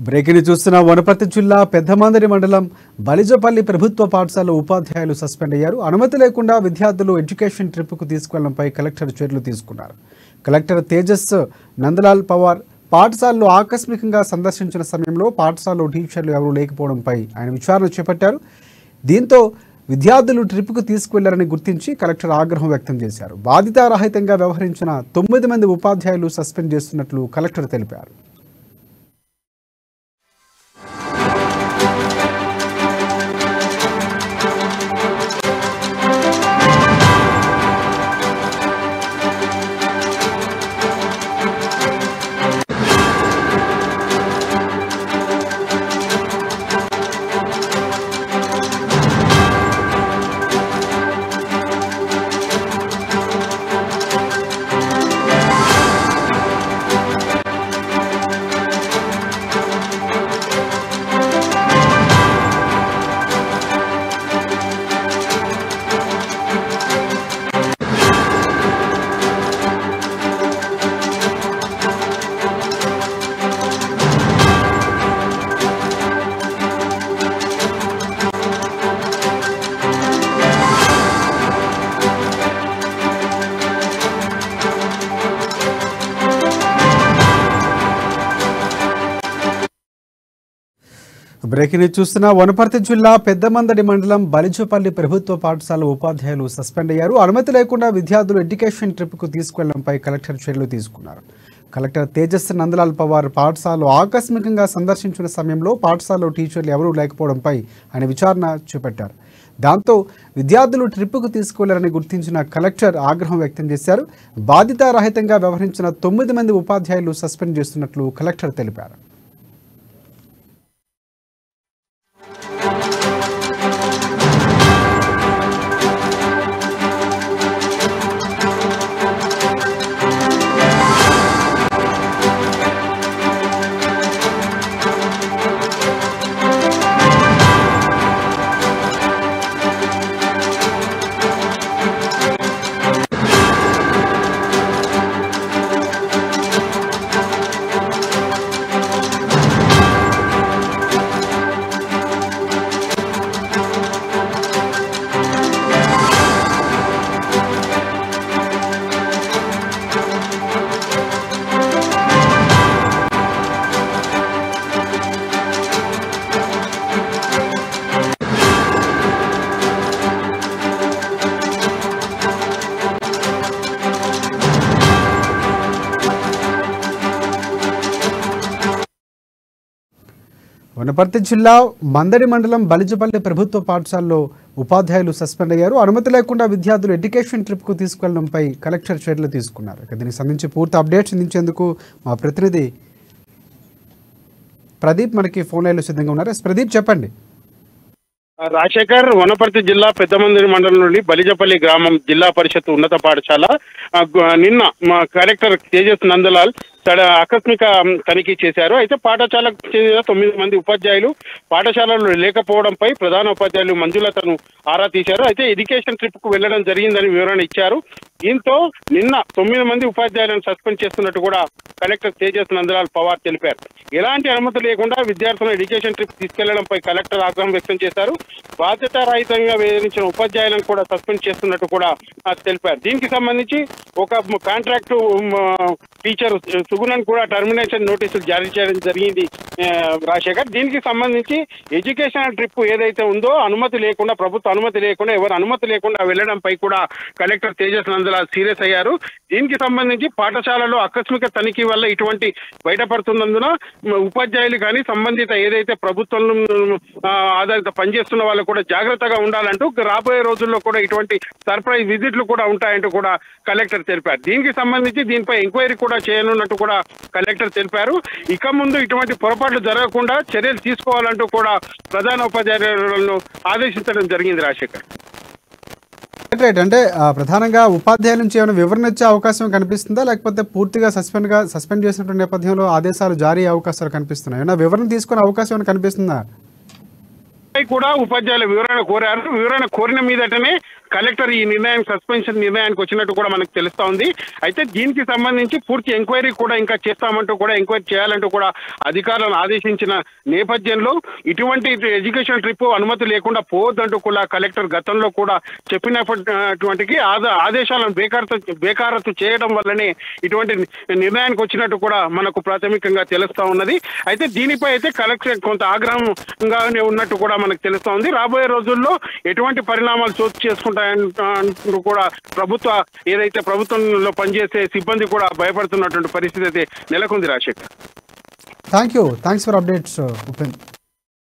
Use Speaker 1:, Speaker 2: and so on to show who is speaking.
Speaker 1: Breaking చూస్తున్న వనపర్తి జిల్లా పెద్దమందరి మండలం బలిజపల్లి ప్రభుత్వ పాఠశాల ఉపాధ్యాయులు సస్పెండ్ అయ్యారు. అనుమతి లేకుండా విద్యార్థులు ఎడ్యుకేషన్ ట్రిప్కు తీసుకెళ్లడంపై కలెక్టర్ చర్యలు తీసుకున్నారు. కలెక్టర్ తేజస్ నందలాల్ పవార్ పాఠశాలలో ఆకస్మికంగా సందర్శించిన సమయంలో పాఠశాలలో టీచర్లు ఎవరూ లేకపోవడంపై ఆయన విచారణ చేపట్టారు. దీంతో విద్యార్థులు ట్రిప్కు తీసుకువెళ్లారని గుర్తించి కలెక్టర్ ఆగ్రహం వ్యక్తం చేశారు. బాధితారహితంగా వ్యవహరించిన 9 మంది ఉపాధ్యాయులు సస్పెండ్ చేస్తున్నట్లు కలెక్టర్ తెలిపారు. బ్రేకింగ్ చూస్తున్న వనపర్తి జిల్లా పెద్దమందడి మండలం బలిజపల్లి ప్రభుత్వ పాఠశాల ఉపాధ్యాయులు సస్పెండ్ అయ్యారు. అనుమతి లేకుండా విద్యార్థులు ఎడ్యుకేషన్ ట్రిప్కు తీసుకెళ్లడంపై కలెక్టర్ చర్యలు తీసుకున్నారు. కలెక్టర్ తేజస్ నందలాల్ పవార్ పాఠశాలలో ఆకస్మికంగా సందర్శించిన సమయంలో పాఠశాలలో టీచర్లు ఎవరూ లేకపోవడంపై ఆయన విచారణ చేపట్టారు. దాంతో విద్యార్థులు ట్రిప్కు తీసుకువెళ్లారని గుర్తించిన కలెక్టర్ ఆగ్రహం వ్యక్తం చేశారు. బాధితారహితంగా వ్యవహరించిన 9 మంది ఉపాధ్యాయులు సస్పెండ్ చేస్తున్నట్లు కలెక్టర్ తెలిపారు. వనపర్తి జిల్లా మందడి మండలం బలిజపల్లి ప్రభుత్వ పాఠశాలలో ఉపాధ్యాయులు సస్పెండ్ అయ్యారు. అనుమతి లేకుండా విద్యార్థులు ఎడ్యుకేషన్ ట్రిప్కు తీసుకెళ్లడంపై కలెక్టర్ చర్యలు తీసుకున్నారు. దీనికి సంబంధించి పూర్తి అప్డేట్స్ అందించేందుకు మా ప్రతినిధి ప్రదీప్ మనకి ఫోన్ లైన్లో సిద్ధంగా ఉన్నారు. ప్రదీప్, చెప్పండి.
Speaker 2: రాజశేఖర్, వనపర్తి జిల్లా పెద్దమందిరి మండలం నుండి బలిజపల్లి గ్రామం జిల్లా పరిషత్ ఉన్నత పాఠశాల నిన్న మా కలెక్టర్ తేజస్ నందలాల్ ఆకస్మిక తనిఖీ చేశారు. అయితే పాఠశాలకు చెందిన 9 మంది ఉపాధ్యాయులు పాఠశాలలో లేకపోవడంపై ప్రధాన ఉపాధ్యాయులు మంజులతను ఆరా తీశారు. అయితే ఎడ్యుకేషన్ ట్రిప్ కు వెళ్లడం జరిగిందని వివరణ ఇచ్చారు. దీంతో నిన్న 9 మంది ఉపాధ్యాయులను సస్పెండ్ చేస్తున్నట్టు కూడా కలెక్టర్ తేజస్ నందలాల్ పవార్ తెలిపారు. ఎలాంటి అనుమతి లేకుండా విద్యార్థులను ఎడ్యుకేషన్ ట్రిప్ తీసుకెళ్లడంపై కలెక్టర్ ఆగ్రహం వ్యక్తం చేశారు. బాధ్యతారహితంగా వేధించిన ఉపాధ్యాయులను కూడా సస్పెండ్ చేస్తున్నట్టు కూడా తెలిపారు. దీనికి సంబంధించి ఒక కాంట్రాక్టు టీచర్ సుగుణన్ కూడా టర్మినేషన్ నోటీసులు జారీ చేయడం జరిగింది రాజశేఖర్. దీనికి సంబంధించి ఎడ్యుకేషనల్ ట్రిప్ ఏదైతే ఉందో అనుమతి లేకుండా, ప్రభుత్వ అనుమతి లేకుండా, ఎవరు అనుమతి లేకుండా వెళ్లడంపై కూడా కలెక్టర్ తేజస్ నందలాల్ సీరియస్ అయ్యారు. దీనికి సంబంధించి పాఠశాలలో ఆకస్మిక తనిఖీ వల్ల ఇటువంటి బయటపడుతున్నందున ఉపాధ్యాయులు కానీ సంబంధిత ఏదైతే ప్రభుత్వం ఆధారిత పనిచేస్తున్న వాళ్ళు కూడా జాగ్రత్తగా ఉండాలంటూ రాబోయే రోజుల్లో కూడా ఇటువంటి సర్ప్రైజ్ విజిట్లు కూడా ఉంటాయంటూ కూడా కలెక్టర్ తెలిపారు. దీనికి సంబంధించి దీనిపై ఎంక్వైరీ కూడా చేయనున్నట్టు కూడా కలెక్టర్ తెలిపారు. ఇక ముందు ఇటువంటి పొరపాట్లు జరగకుండా చర్యలు తీసుకోవాలంటూ కూడా ప్రధాన ఉపాధ్యాయులను ఆదేశించడం జరిగింది రాజశేఖర్.
Speaker 1: రైట్, అంటే ప్రధానంగా ఉపాధ్యాయుల నుంచి ఏమైనా వివరణ ఇచ్చే అవకాశం కనిపిస్తుందా, లేకపోతే పూర్తిగా సస్పెండ్ చేసినటువంటి నేపథ్యంలో ఆదేశాలు జారీ అవకాశాలు కనిపిస్తున్నాయి? ఏమైనా వివరణ తీసుకునే అవకాశం ఏమైనా కనిపిస్తుందా?
Speaker 2: కూడా ఉపాధ్యాయుల వివరణ కోరారు. వివరణ కోరిన మీదటనే కలెక్టర్ ఈ సస్పెన్షన్ నిర్ణయానికి వచ్చినట్టు కూడా మనకు తెలుస్తా ఉంది. అయితే దీనికి సంబంధించి పూర్తి ఎంక్వైరీ కూడా ఇంకా చేస్తామంటూ కూడా ఎంక్వైరీ చేయాలంటూ కూడా అధికారులను ఆదేశించిన నేపథ్యంలో ఇటువంటి ఎడ్యుకేషన్ ట్రిప్ అనుమతి లేకుండా పోవద్దంటూ కూడా కలెక్టర్ గతంలో కూడా చెప్పినటువంటికి ఆదేశాలను బేఖారతు చేయడం వల్లనే ఇటువంటి నిర్ణయానికి వచ్చినట్టు కూడా మనకు ప్రాథమికంగా తెలుస్తా ఉన్నది. అయితే దీనిపై అయితే కలెక్టర్ కొంత ఆగ్రహంగానే ఉన్నట్టు కూడా మనకు తెలుస్తా ఉంది. రాబోయే రోజుల్లో ఎటువంటి పరిణామాలు చోటు చేసుకుంటాయంటూ కూడా ఏదైతే ప్రభుత్వంలో పనిచేసే సిబ్బంది కూడా భయపడుతున్నటువంటి పరిస్థితి అయితే నెలకొంది. Rajasekhar,
Speaker 1: thanks for updates Upendra.